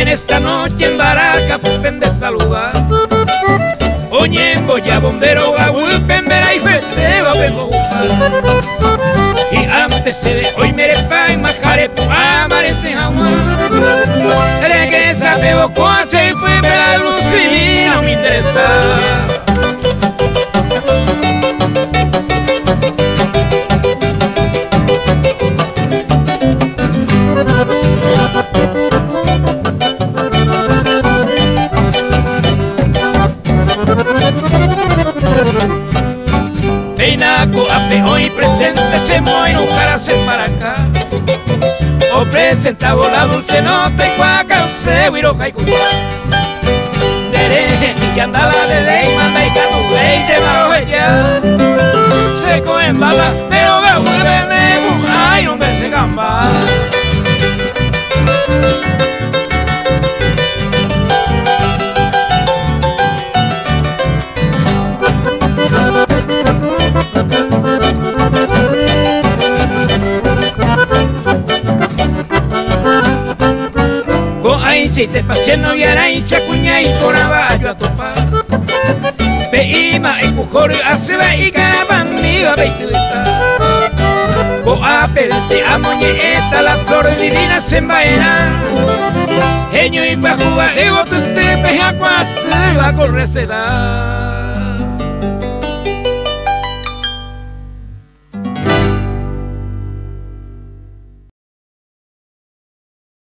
en esta noche en Baraca pupen de saludar. Oye, boya bombero gahupen verá y vete va vengo y antes se de hoy mere pa y majarepo amarece jamás. El que sabe bocoche y puede la lucina no me interesa. Peinaco ape hoy presente se mueve no carase para acá. O presentaba la dulce nota y cuaca se huiro caicuta. Dere y andaba de ley manda y catu ley de bajo ella. Se cogen baba pero veo que venemos ay no me se gamba. Si te pasé no viera y chacuña y coraballo a topar. Peima y cujor hace va y carabaniva veituita. Coa perte a moñeta la flor divina se envaena. Eño y pajuba llevo tu tepe a cuase va a correr se da.